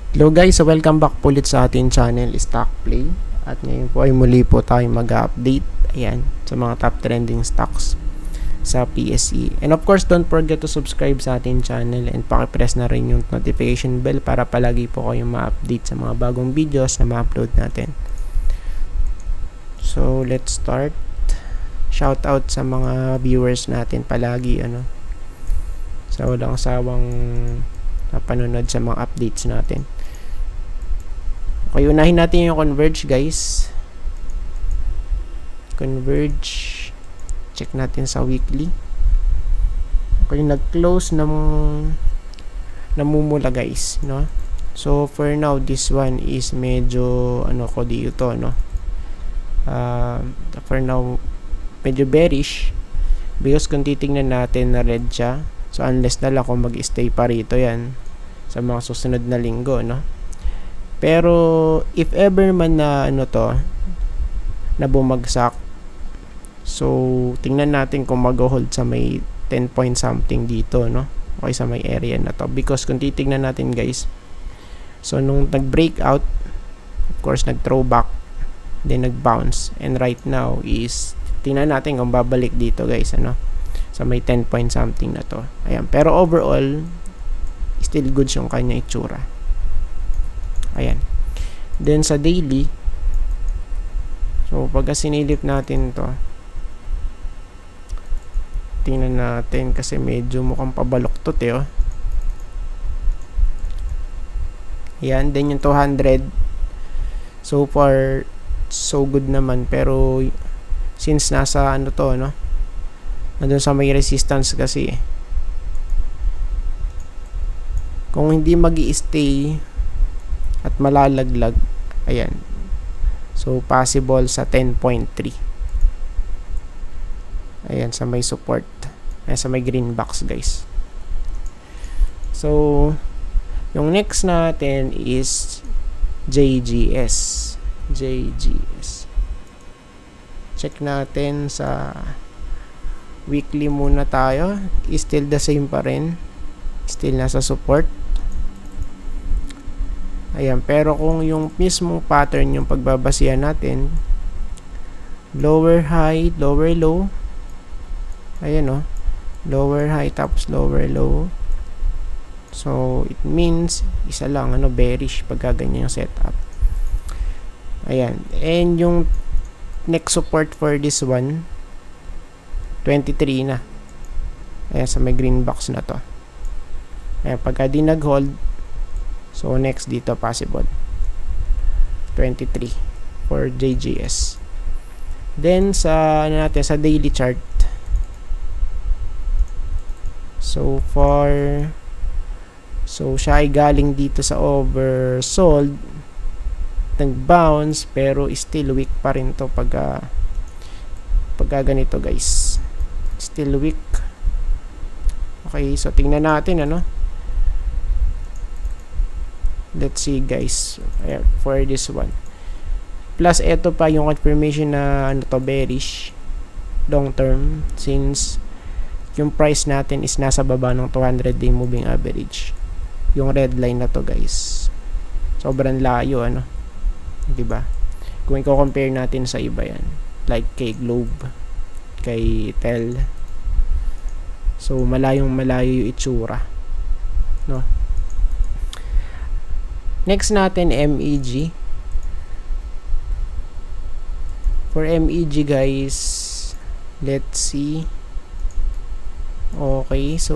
Hello guys, so welcome back po ulit sa ating channel Stock Play. At ngayon po ay muli po tayo mag-update sa mga top trending stocks sa PSE. And of course, don't forget to subscribe sa ating channel and pakipress na rin yung notification bell para palagi po kayong ma-update sa mga bagong videos na ma-upload natin. So let's start. Shout out sa mga viewers natin palagi sa walang sawang napanonood sa mga updates natin. Okay, unahin natin yung Converge guys. Converge, check natin sa weekly. Okay, nag-close ng namumula guys, no? So for now this one is medyo ko dito, no? For now medyo bearish because kung titingnan natin na red siya. So unless na lang kung mag-stay pa rito yan sa mga susunod na linggo, no? Pero if ever man na na bumagsak, so tingnan natin kung mag-hold sa may 10 point something dito, no? Okay, sa may area na to. Because kung titingnan natin guys, so nung nag-breakout, of course nag-throwback, then nag-bounce, and right now is tingnan natin kung babalik dito guys, sa may 10 point something na to. Ayan, pero overall still good yung kanya itsura. Ayan. Then sa daily, so pagka sinilip natin to, tingnan natin kasi medyo mukhang pabaloktot oh. Ayan, then yung 200 so far so good naman, pero since nasa nandun sa may resistance kasi kung hindi magi-stay at malalaglag, ayan, so possible sa 10.3, ayan, sa may support, ayan, sa may green box guys. So yung next natin is JGS. Check natin sa weekly muna tayo. Still the same pa rin, still nasa support. Ayan, pero kung yung mismong pattern yung pagbabasihan natin, lower high, lower low, ayan lower high tapos lower low, so it means isa lang bearish pagka ganyan yung setup. Ayan, and yung next support for this one 23 na, ayan, sa may green box na to. Ayan, pagka di nag-hold, so next dito possible 23 for JGS. Then sa natin sa daily chart, so far so siya ay galing dito sa oversold, nag-bounce, pero still weak pa rin to pagka ganito guys, still weak. Okay, so tingnan natin let's see guys, for this one. Plus eto pa yung confirmation na bearish long term, since yung price natin is nasa baba ng 200-day moving average. Yung red line na to guys, sobrang layo diba? Kung i-compare natin sa iba yan, like kay Globe, kay Tel, so malayong malayo yung itsura, no? Next natin MEG. For MEG guys, let's see. Okay, so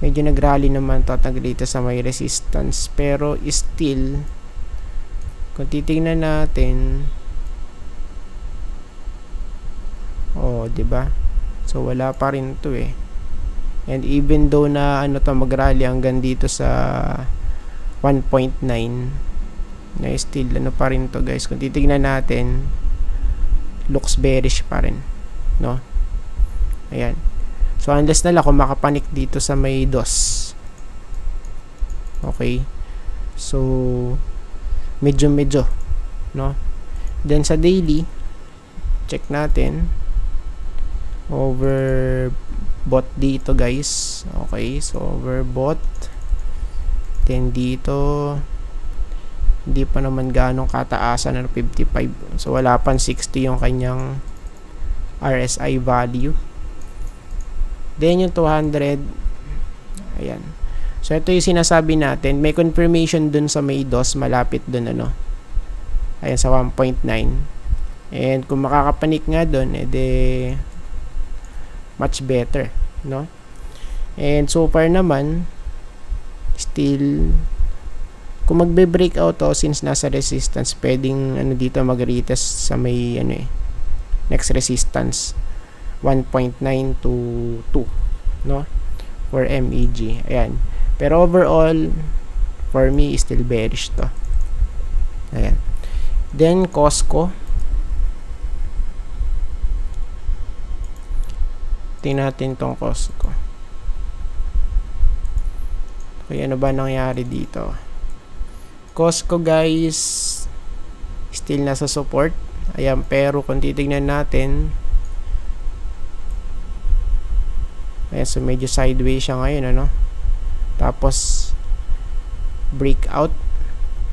medyo nagrally naman to dito sa may resistance, pero still kung titingnan natin, diba? So wala pa rin to and even though na magrally hanggang dito sa 1.9, na still pa rin to guys. Kung titignan natin, looks bearish pa rin, no? Ayan, so unless na lang kung makapanik dito sa may DOS. Okay, so medyo, no? Then sa daily, check natin, overbought dito guys. Okay, so overbought, Then dito, hindi pa naman ganong kataasan ng 55. So wala pang 60 yung kanyang RSI value. Then yung 200, ayan. So ito yung sinasabi natin, may confirmation dun sa may DOS, malapit dun ano. Ayan sa 1.9. And kung makakapanik nga dun, edi much better, no? And so far naman, still, kung magbe-breakout to, since nasa resistance, pwedeng ano dito mag-retest sa may ano next resistance 1.9 to 2, no? For MEG. Ayan. Pero overall, for me, still bearish to. Ayan. Then Costco. Tingnan natin tong Costco. Okay, ano ba nangyari dito? Costco guys, still nasa support. Ayan, pero kung titignan natin, ayan, so medyo sideways siya ngayon, ano? Tapos, breakout.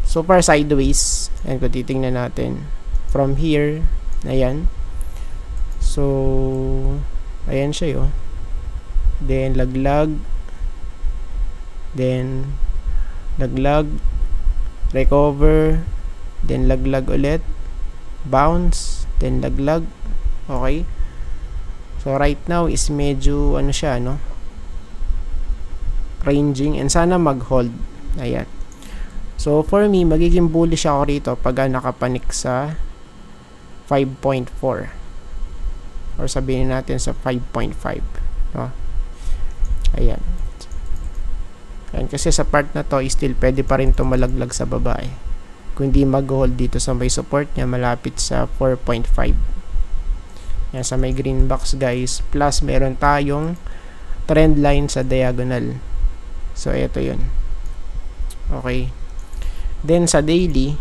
So far, sideways. Ayan, kung titignan natin, from here, ayan. So, ayan siya, yo. Then, laglag. Then, laglag. Recover. Then, laglag ulit. Bounce. Then, laglag. Okay. So, right now is medyo, ano siya, no? Ranging. And sana mag-hold. Ayan. So, for me, magiging bullish ako rito pag nakapanik sa 5.4. Or sabihin natin sa 5.5, no? Ayan. Ayan, kasi sa part na to, still pwede pa rin tumalaglag sa baba, eh. Kung hindi mag-hold dito sa may support niya, malapit sa 4.5. Yan, sa may green box, guys. Plus, meron tayong trend line sa diagonal. So, ito yun. Okay. Then, sa daily,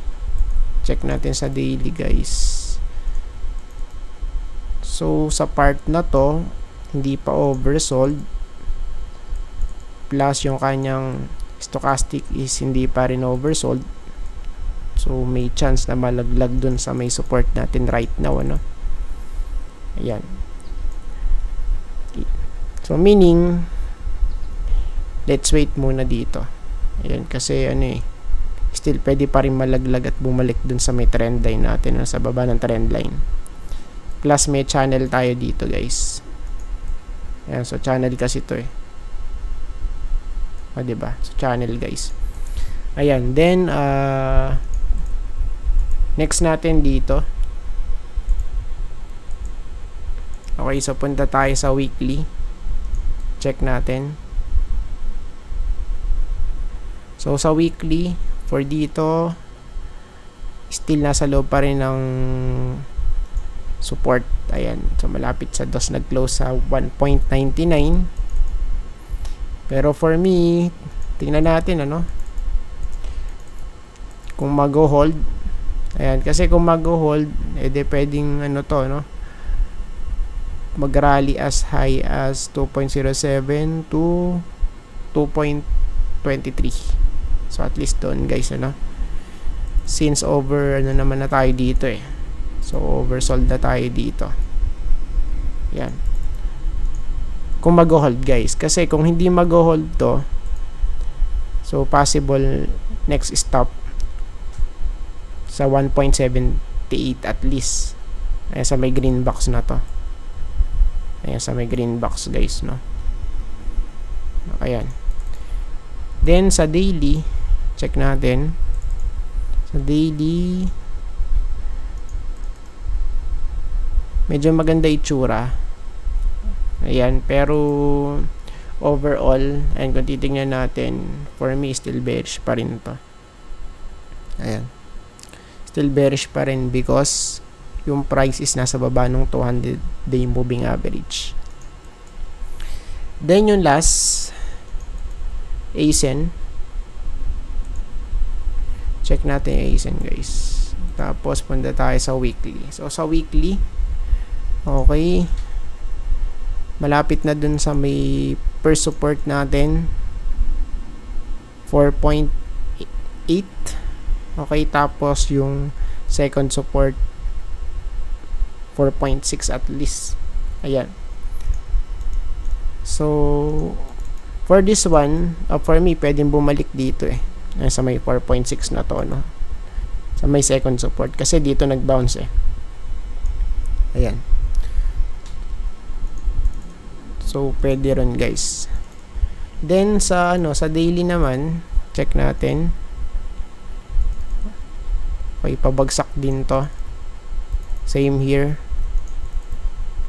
check natin sa daily, guys. So, sa part na to, hindi pa oversold. Plus, yung kanyang stochastic is hindi pa rin oversold. So, may chance na malaglag dun sa may support natin right now, ano? Ayan. So, meaning, let's wait muna dito. Ayan, kasi ano still pwede pa rin malaglag at bumalik dun sa may trend line natin, sa baba ng trend line. Plus, may channel tayo dito, guys. Ayan, so channel kasi ito, o, diba? So, channel, guys. Ayan, then, next natin dito. Okay, so punta tayo sa weekly. Check natin. So, sa weekly, for dito, still nasa loob pa rin ng support. Ayan. So, malapit sa DOS, nag-close sa 1.99. Pero for me, tingnan natin, ano? Kung mag-hold. Ayan. Kasi kung mag-hold, edi pwedeng, ano to, no? Mag-rally as high as 2.07 to 2.23. So, at least doon, guys, ano? Since over, ano naman na tayo dito, So, oversold na tayo dito. Yan. Kung mag-hold, guys. Kasi kung hindi mag-hold to, so, possible next stop sa 1.78 at least. Ayan, sa may green box na to. Ayan, sa may green box, guys, no? Ayan. Then, sa daily, check natin. Sa daily, medyo maganda itsura. Ayan, pero overall, and kung titingnan natin, for me, still bearish pa rin to. Ayan. Still bearish pa rin because yung price is nasa baba ng 200-day moving average. Then, yung last, ASEN. Check natin yung ASEN, guys. Tapos, punta tayo sa weekly. So, sa weekly, okay, malapit na dun sa may first support natin. 4.8. Okay, tapos yung second support 4.6 at least. Ayan. So for this one, for me, pwedeng bumalik dito eh. Sa may 4.6 na to, no? Sa may second support. Kasi dito nag-bounce eh. Ayan. So, pwede rin guys. Then, sa daily naman, check natin. Okay, pabagsak din to. Same here.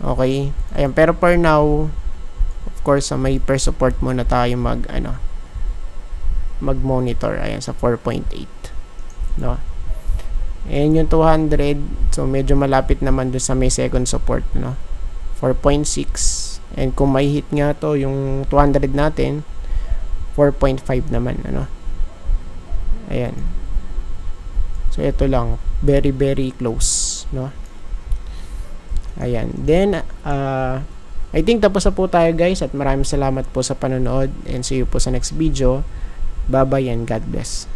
Okay. Ayan, pero for now, of course, may per support muna tayo mag-monitor. Ayan, sa 4.8. No? And yung 200, so medyo malapit naman dun sa may second support, no? 4.6. And kung may hit nga to, yung 200 natin, 4.5 naman, ano? Ayan. So, ito lang. Very, very close, no? Ayan. Then, I think tapos na po tayo, guys. At maraming salamat po sa panonood. And see you po sa next video. Bye-bye and God bless.